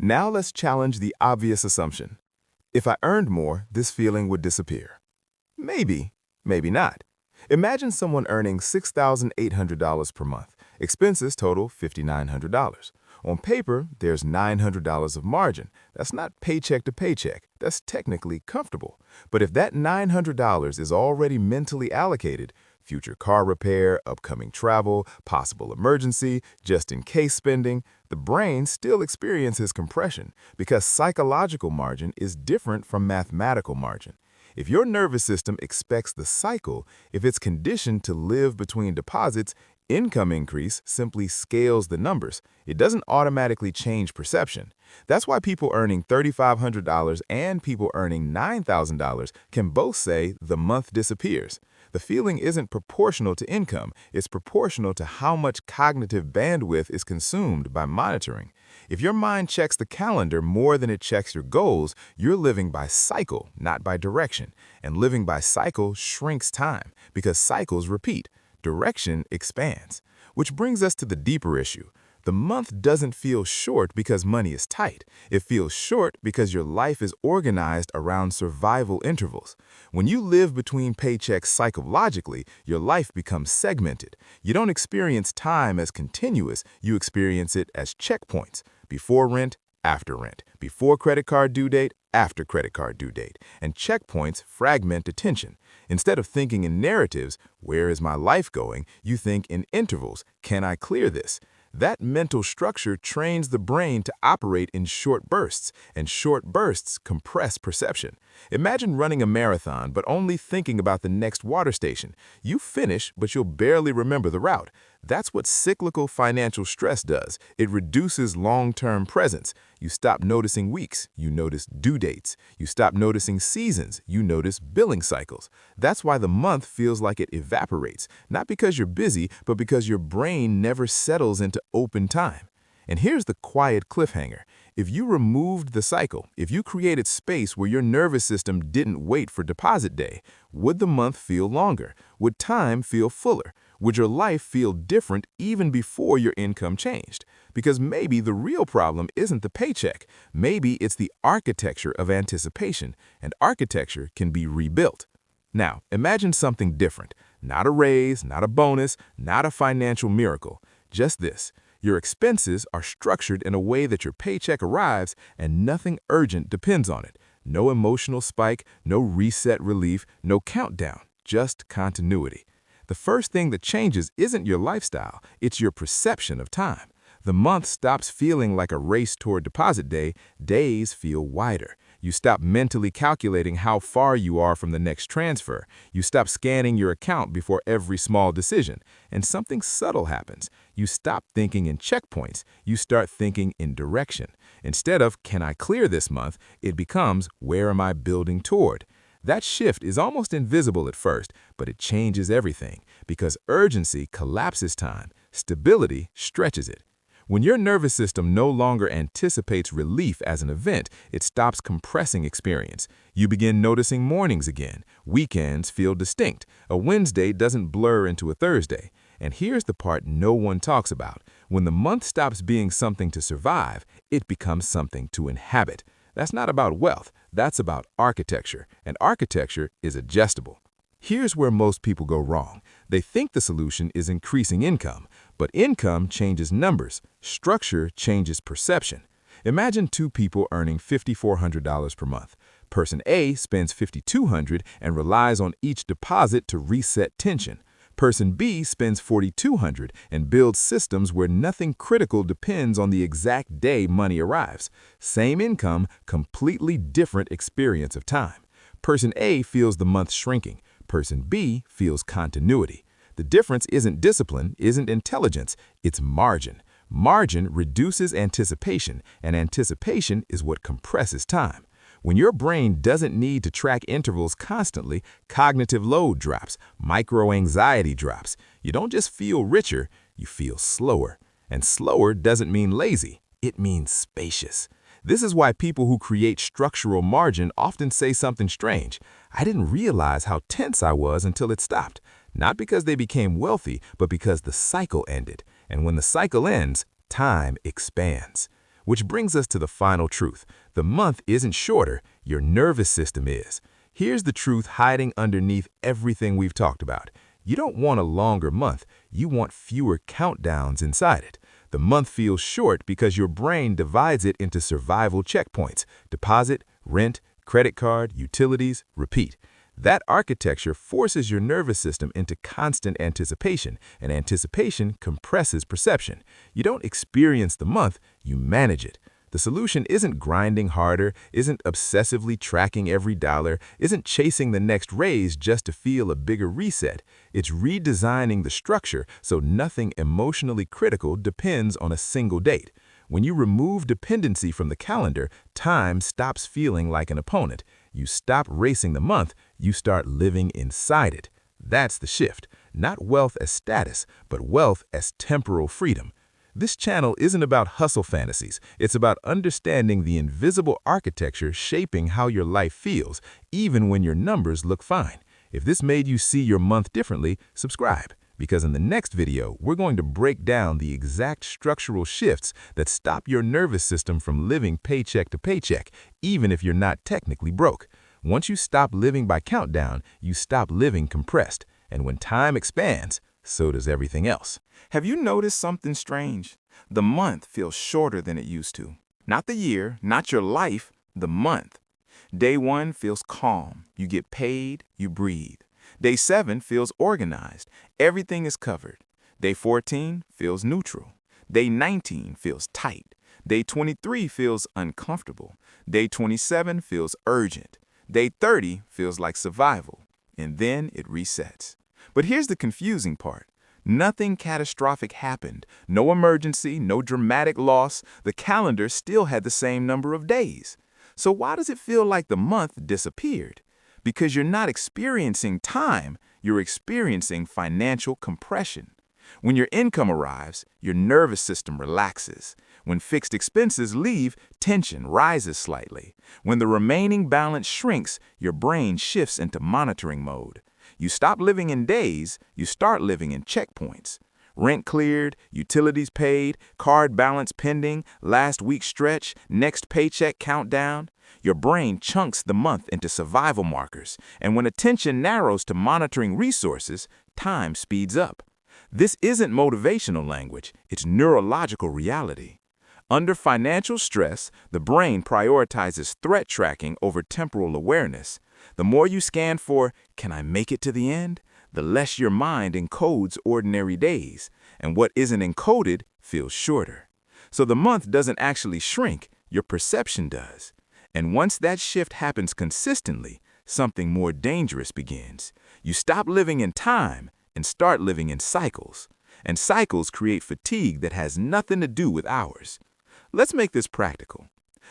Now let's challenge the obvious assumption. If I earned more, this feeling would disappear. Maybe, maybe not. Imagine someone earning $6,800 per month. Expenses total $5,900. On paper, there's $900 of margin. That's not paycheck to paycheck. That's technically comfortable. But if that $900 is already mentally allocated, future car repair, upcoming travel, possible emergency, just-in-case spending, the brain still experiences compression because psychological margin is different from mathematical margin. If your nervous system expects the cycle, if it's conditioned to live between deposits, income increase simply scales the numbers. It doesn't automatically change perception. That's why people earning $3,500 and people earning $9,000 can both say the month disappears. The feeling isn't proportional to income, it's proportional to how much cognitive bandwidth is consumed by monitoring. If your mind checks the calendar more than it checks your goals, you're living by cycle, not by direction. And living by cycle shrinks time because cycles repeat. Direction expands. Which brings us to the deeper issue. The month doesn't feel short because money is tight. It feels short because your life is organized around survival intervals. When you live between paychecks psychologically, your life becomes segmented. You don't experience time as continuous, you experience it as checkpoints. Before rent, after rent. Before credit card due date, after credit card due date. And checkpoints fragment attention. Instead of thinking in narratives, where is my life going, you think in intervals, can I clear this? That mental structure trains the brain to operate in short bursts, and short bursts compress perception. Imagine running a marathon but only thinking about the next water station. You finish, but you'll barely remember the route. That's what cyclical financial stress does. It reduces long-term presence. You stop noticing weeks, you notice due dates. You stop noticing seasons, you notice billing cycles. That's why the month feels like it evaporates, not because you're busy, but because your brain never settles into open time. And here's the quiet cliffhanger. If you removed the cycle, if you created space where your nervous system didn't wait for deposit day, would the month feel longer? Would time feel fuller? Would your life feel different even before your income changed? Because maybe the real problem isn't the paycheck. Maybe it's the architecture of anticipation, and architecture can be rebuilt. Now, imagine something different. Not a raise, not a bonus, not a financial miracle. Just this. Your expenses are structured in a way that your paycheck arrives and nothing urgent depends on it. No emotional spike, no reset relief, no countdown, just continuity. The first thing that changes isn't your lifestyle, it's your perception of time. The month stops feeling like a race toward deposit day, days feel wider. You stop mentally calculating how far you are from the next transfer. You stop scanning your account before every small decision. And something subtle happens. You stop thinking in checkpoints. You start thinking in direction. Instead of, can I clear this month, it becomes, where am I building toward? That shift is almost invisible at first, but it changes everything because urgency collapses time, stability stretches it. When your nervous system no longer anticipates relief as an event, it stops compressing experience. You begin noticing mornings again. Weekends feel distinct. A Wednesday doesn't blur into a Thursday. And here's the part no one talks about. When the month stops being something to survive, it becomes something to inhabit. That's not about wealth, that's about architecture, and architecture is adjustable. Here's where most people go wrong. They think the solution is increasing income, but income changes numbers, structure changes perception. Imagine two people earning $5,400 per month. Person A spends $5,200 and relies on each deposit to reset tension. Person B spends $4,200 and builds systems where nothing critical depends on the exact day money arrives. Same income, completely different experience of time. Person A feels the month shrinking. Person B feels continuity. The difference isn't discipline, isn't intelligence, it's margin. Margin reduces anticipation, and anticipation is what compresses time. When your brain doesn't need to track intervals constantly, cognitive load drops, micro-anxiety drops. You don't just feel richer, you feel slower. And slower doesn't mean lazy, it means spacious. This is why people who create structural margin often say something strange. I didn't realize how tense I was until it stopped. Not because they became wealthy, but because the cycle ended. And when the cycle ends, time expands. Which brings us to the final truth. The month isn't shorter, your nervous system is. Here's the truth hiding underneath everything we've talked about. You don't want a longer month, you want fewer countdowns inside it. The month feels short because your brain divides it into survival checkpoints: deposit, rent, credit card, utilities, repeat. That architecture forces your nervous system into constant anticipation, and anticipation compresses perception. You don't experience the month, you manage it. The solution isn't grinding harder, isn't obsessively tracking every dollar, isn't chasing the next raise just to feel a bigger reset. It's redesigning the structure so nothing emotionally critical depends on a single date. When you remove dependency from the calendar, time stops feeling like an opponent. You stop racing the month, you start living inside it. That's the shift. Not wealth as status, but wealth as temporal freedom. This channel isn't about hustle fantasies. It's about understanding the invisible architecture shaping how your life feels, even when your numbers look fine. If this made you see your month differently, subscribe, because in the next video, we're going to break down the exact structural shifts that stop your nervous system from living paycheck to paycheck, even if you're not technically broke. Once you stop living by countdown, you stop living compressed. And when time expands, so does everything else. Have you noticed something strange? The month feels shorter than it used to. Not the year, not your life, the month. Day 1 feels calm. You get paid, you breathe. Day 7 feels organized. Everything is covered. Day 14 feels neutral. Day 19 feels tight. Day 23 feels uncomfortable. Day 27 feels urgent. Day 30 feels like survival. And then it resets. But here's the confusing part. Nothing catastrophic happened. No emergency, no dramatic loss. The calendar still had the same number of days. So why does it feel like the month disappeared? Because you're not experiencing time, you're experiencing financial compression. When your income arrives, your nervous system relaxes. When fixed expenses leave, tension rises slightly. When the remaining balance shrinks, your brain shifts into monitoring mode. You stop living in days, you start living in checkpoints. Rent cleared, utilities paid, card balance pending, last week stretch, next paycheck countdown. Your brain chunks the month into survival markers, and when attention narrows to monitoring resources, time speeds up. This isn't motivational language, it's neurological reality. Under financial stress, the brain prioritizes threat tracking over temporal awareness. The more you scan for, "Can I make it to the end?" the less your mind encodes ordinary days, and what isn't encoded feels shorter. So the month doesn't actually shrink, your perception does. And once that shift happens consistently, something more dangerous begins. You stop living in time and start living in cycles. And cycles create fatigue that has nothing to do with hours. Let's make this practical.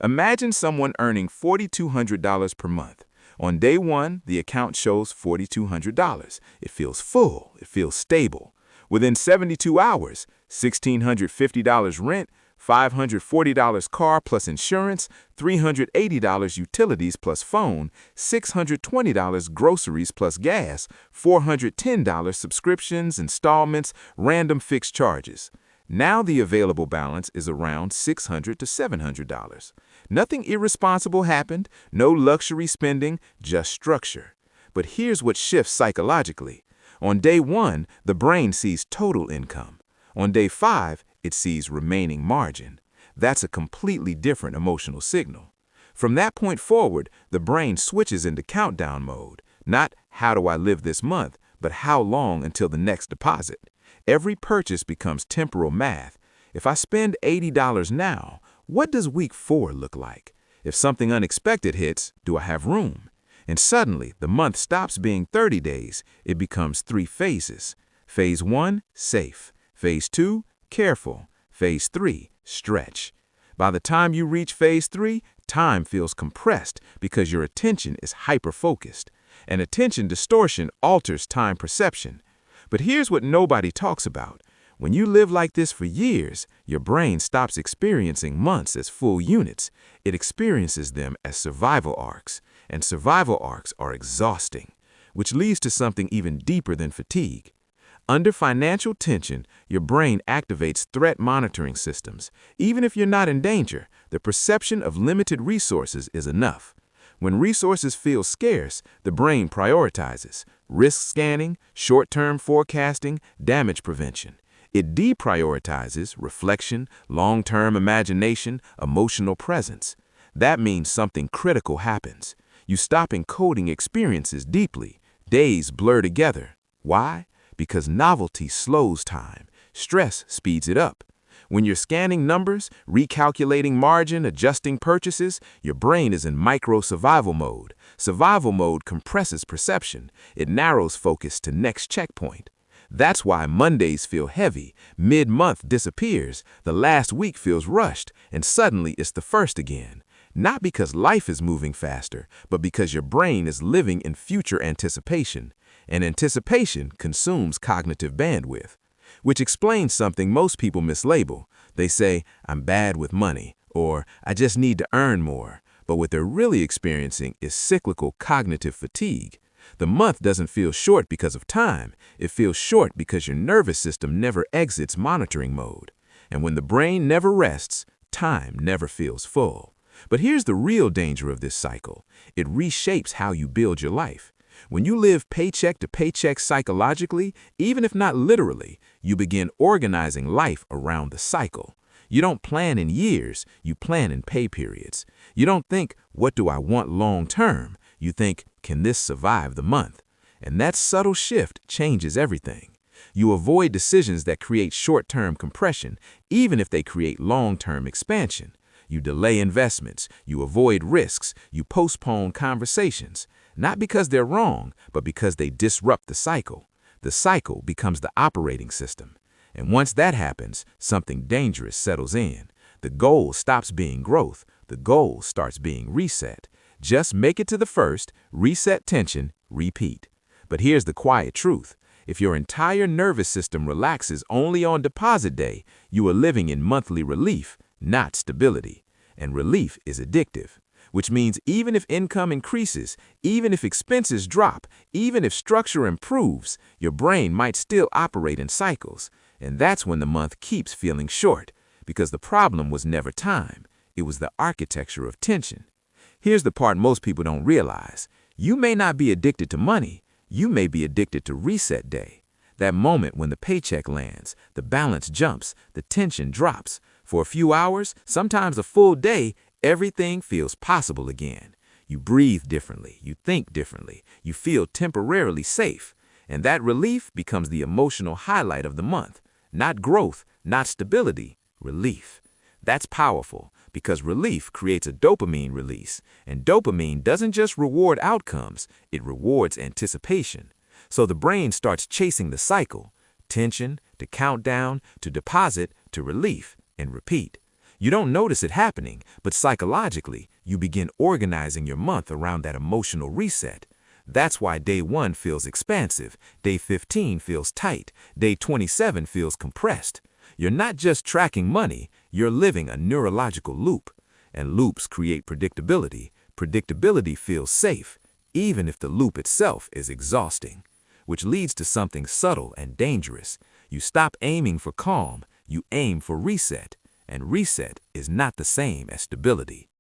Imagine someone earning $4,200 per month. On day 1, the account shows $4,200. It feels full, it feels stable. Within 72 hours, $1,650 rent, $540 car plus insurance, $380 utilities plus phone, $620 groceries plus gas, $410 subscriptions, installments, random fixed charges. Now the available balance is around $600 to $700. Nothing irresponsible happened, no luxury spending, just structure. But here's what shifts psychologically. On day 1, the brain sees total income. On day 5, it sees remaining margin. That's a completely different emotional signal. From that point forward, the brain switches into countdown mode. Not "how do I live this month," but "how long until the next deposit?" Every purchase becomes temporal math. If I spend $80 now, what does week 4 look like? If something unexpected hits, do I have room? And suddenly, the month stops being 30 days. It becomes 3 phases. Phase 1, safe. Phase 2, careful. Phase 3, stretch. By the time you reach phase 3, time feels compressed because your attention is hyper-focused. And attention distortion alters time perception. But here's what nobody talks about. When you live like this for years, your brain stops experiencing months as full units. It experiences them as survival arcs, and survival arcs are exhausting, which leads to something even deeper than fatigue. Under financial tension, your brain activates threat monitoring systems. Even if you're not in danger, the perception of limited resources is enough. When resources feel scarce, the brain prioritizes risk scanning, short-term forecasting, damage prevention. It deprioritizes reflection, long-term imagination, emotional presence. That means something critical happens. You stop encoding experiences deeply. Days blur together. Why? Because novelty slows time. Stress speeds it up. When you're scanning numbers, recalculating margin, adjusting purchases, your brain is in micro-survival mode. Survival mode compresses perception. It narrows focus to next checkpoint. That's why Mondays feel heavy, mid-month disappears, the last week feels rushed, and suddenly it's the first again. Not because life is moving faster, but because your brain is living in future anticipation. And anticipation consumes cognitive bandwidth. Which explains something most people mislabel. They say, I'm bad with money, or I just need to earn more. But what they're really experiencing is cyclical cognitive fatigue. The month doesn't feel short because of time. It feels short because your nervous system never exits monitoring mode. And when the brain never rests, time never feels full. But here's the real danger of this cycle. It reshapes how you build your life. When you live paycheck to paycheck psychologically, even if not literally, you begin organizing life around the cycle. You don't plan in years, you plan in pay periods. You don't think, what do I want long term? You think, can this survive the month? And that subtle shift changes everything. You avoid decisions that create short-term compression, even if they create long-term expansion. You delay investments, you avoid risks, you postpone conversations. Not because they're wrong, but because they disrupt the cycle. The cycle becomes the operating system. And once that happens, something dangerous settles in. The goal stops being growth. The goal starts being reset. Just make it to the first, reset tension, repeat. But here's the quiet truth. If your entire nervous system relaxes only on deposit day, you are living in monthly relief, not stability. And relief is addictive. Which means even if income increases, even if expenses drop, even if structure improves, your brain might still operate in cycles. And that's when the month keeps feeling short, because the problem was never time. It was the architecture of tension. Here's the part most people don't realize. You may not be addicted to money. You may be addicted to reset day. That moment when the paycheck lands, the balance jumps, the tension drops. For a few hours, sometimes a full day, everything feels possible again. You breathe differently, you think differently, you feel temporarily safe. And that relief becomes the emotional highlight of the month. Not growth, not stability, relief. That's powerful because relief creates a dopamine release. And dopamine doesn't just reward outcomes, it rewards anticipation. So the brain starts chasing the cycle, tension, to countdown, to deposit, to relief, and repeat. You don't notice it happening, but psychologically, you begin organizing your month around that emotional reset. That's why day 1 feels expansive, day 15 feels tight, day 27 feels compressed. You're not just tracking money, you're living a neurological loop. And loops create predictability. Predictability feels safe, even if the loop itself is exhausting. Which leads to something subtle and dangerous. You stop aiming for calm, you aim for reset. And reset is not the same as stability.